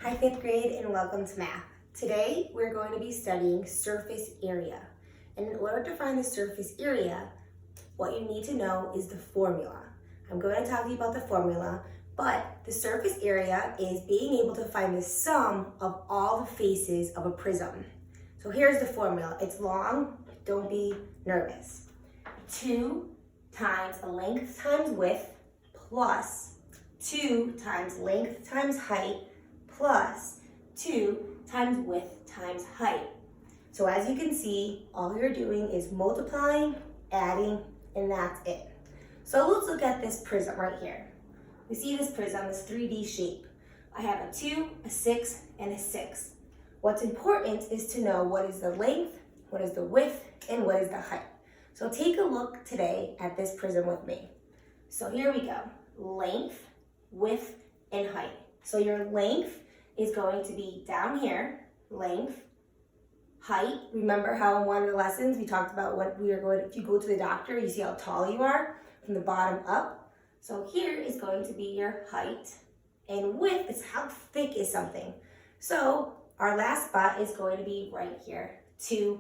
Hi, fifth grade, and welcome to math. Today, we're going to be studying surface area. And in order to find the surface area, what you need to know is the formula. I'm going to talk to you about the formula, but the surface area is being able to find the sum of all the faces of a prism. So here's the formula. It's long, don't be nervous. 2 times length times width plus 2 times length times height plus 2 times width times height. So as you can see, all you're doing is multiplying, adding, and that's it. So let's look at this prism right here. We see this prism, this 3D shape. I have a 2, a 6, and a 6. What's important is to know what is the length, what is the width, and what is the height. So take a look today at this prism with me. So here we go, length, width, and height. So your length is going to be down here, length, height. Remember how in one of the lessons we talked about what we are going to, if you go to the doctor, you see how tall you are from the bottom up. So here is going to be your height, and width is how thick is something. So our last spot is going to be right here, 2,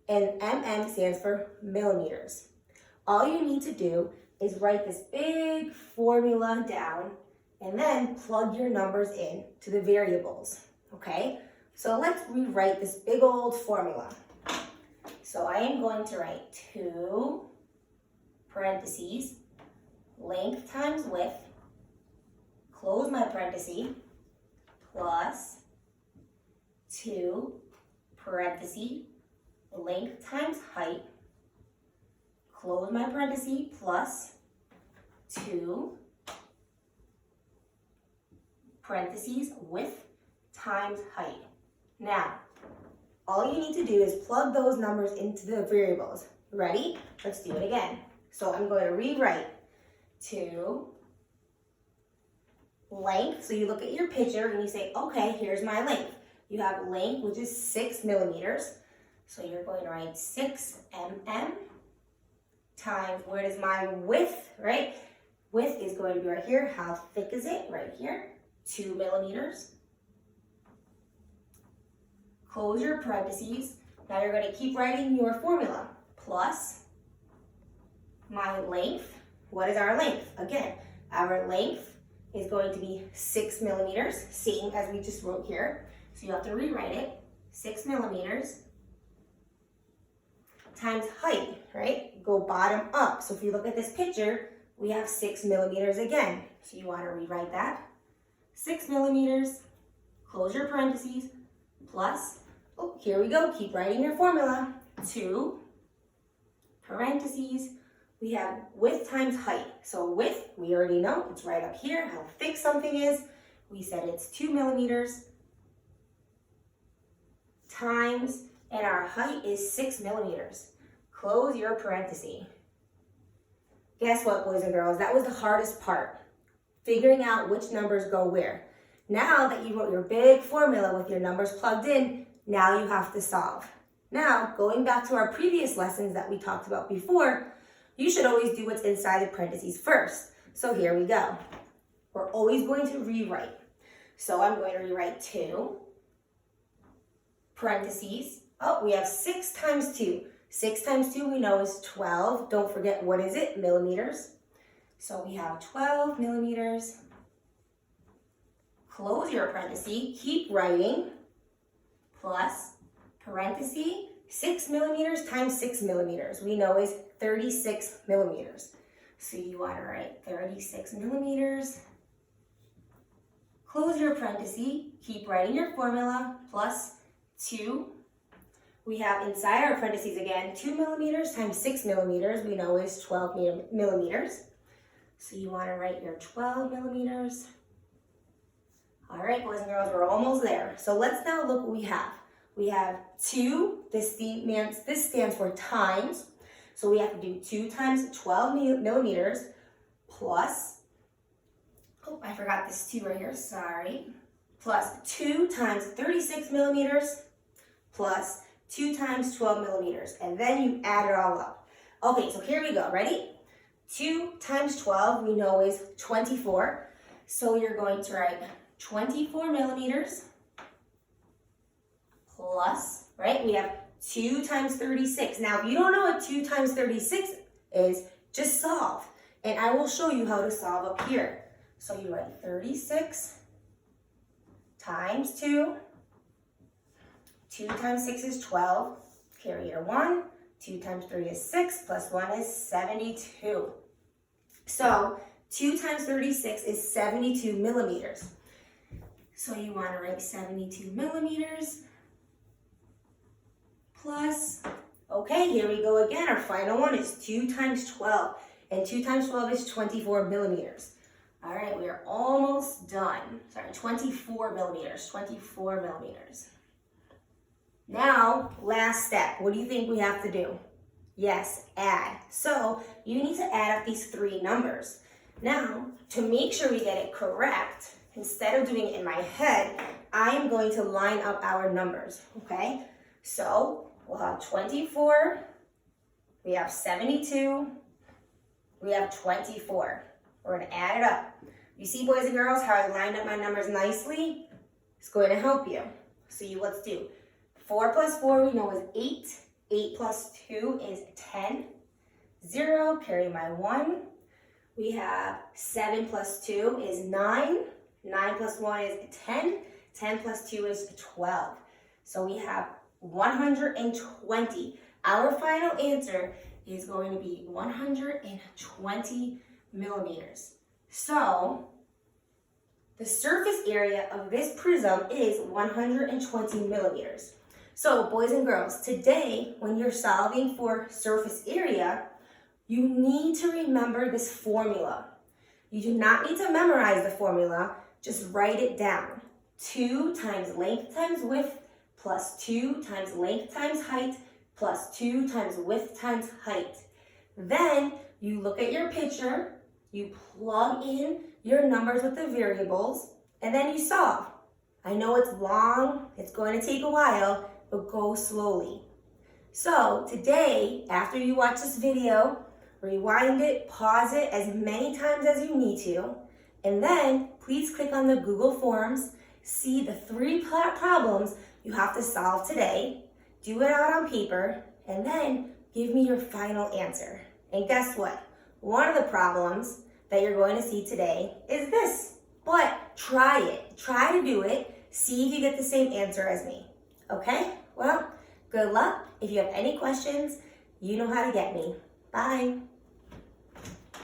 and mm stands for millimeters. All you need to do is write this big formula down and then plug your numbers in to the variables, okay? So let's rewrite this big old formula. So I am going to write 2 parentheses, length times width, close my parenthesis, plus 2 parentheses, length times height, close my parenthesis, plus 2 parentheses, width times height. Now, all you need to do is plug those numbers into the variables. Ready? Let's do it again. So I'm going to rewrite 2 length. So you look at your picture and you say, okay, here's my length. You have length, which is 6 millimeters. So you're going to write 6 mm times, where is my width, right? Width is going to be right here. How thick is it? Right here. 2 millimeters. Close your parentheses. Now you're going to keep writing your formula. Plus my length. What is our length? Again, our length is going to be 6 millimeters, same as we just wrote here. So you have to rewrite it. 6 millimeters times height, right? Go bottom up. So if you look at this picture, we have 6 millimeters again. So you want to rewrite that. 6 millimeters, close your parentheses, plus, oh, here we go, keep writing your formula. 2 parentheses, we have width times height. So width, we already know, it's right up here, how thick something is. We said it's 2 millimeters times, and our height is 6 millimeters. Close your parenthesis. Guess what, boys and girls? That was the hardest part. Figuring out which numbers go where. Now that you wrote your big formula with your numbers plugged in, now you have to solve. Now, going back to our previous lessons that we talked about before, you should always do what's inside the parentheses first. So here we go. We're always going to rewrite. So I'm going to rewrite 2 parentheses. Oh, we have 6 times 2. 6 times 2 we know is 12. Don't forget, what is it? Millimeters. So we have 12 millimeters. Close your parenthesis, keep writing, plus parenthesis, 6 millimeters times 6 millimeters. We know is 36 millimeters. So you want to write 36 millimeters. Close your parenthesis, keep writing your formula, plus 2. We have inside our parentheses again, 2 millimeters times 6 millimeters. We know is 12 millimeters. So you want to write your 12 millimeters. All right, boys and girls, we're almost there. So let's now look what we have. We have 2, this stands for times. So we have to do 2 times 12 millimeters plus, oh, I forgot this 2 right here, sorry. Plus 2 times 36 millimeters plus 2 times 12 millimeters. And then you add it all up. Okay, so here we go, ready? 2 times 12 we know is 24. So you're going to write 24 millimeters plus, right? We have 2 times 36. Now, if you don't know what 2 times 36 is, just solve. And I will show you how to solve up here. So you write 36 times 2. 2 times 6 is 12. Carry your 1. 2 times 3 is 6, plus 1 is 72. So 2 times 36 is 72 millimeters. So you want to write 72 millimeters plus, okay, here we go again. Our final one is 2 times 12. And 2 times 12 is 24 millimeters. All right, we are almost done. Sorry, 24 millimeters, 24 millimeters. Now, last step. What do you think we have to do? Yes, add. So you need to add up these 3 numbers. Now, to make sure we get it correct, instead of doing it in my head, I am going to line up our numbers, okay? So we'll have 24, we have 72, we have 24. We're gonna add it up. You see, boys and girls, how I lined up my numbers nicely? It's going to help you. So let's do 4 plus 4 we know is 8. 8 plus 2 is 10. 0, carry my 1. We have 7 plus 2 is 9. 9 plus 1 is 10. 10 plus 2 is 12. So we have 120. Our final answer is going to be 120 millimeters. So the surface area of this prism is 120 millimeters. So boys and girls, today when you're solving for surface area, you need to remember this formula. You do not need to memorize the formula, just write it down. 2 times length times width plus 2 times length times height plus 2 times width times height. Then you look at your picture, you plug in your numbers with the variables, and then you solve. I know it's long, it's going to take a while, but go slowly. So today, after you watch this video, rewind it, pause it as many times as you need to, and then please click on the Google Forms, see the 3 problems you have to solve today, do it out on paper, and then give me your final answer. And guess what? One of the problems that you're going to see today is this, but try it. Try to do it. See if you get the same answer as me. Okay? Well, good luck. If you have any questions, you know how to get me. Bye.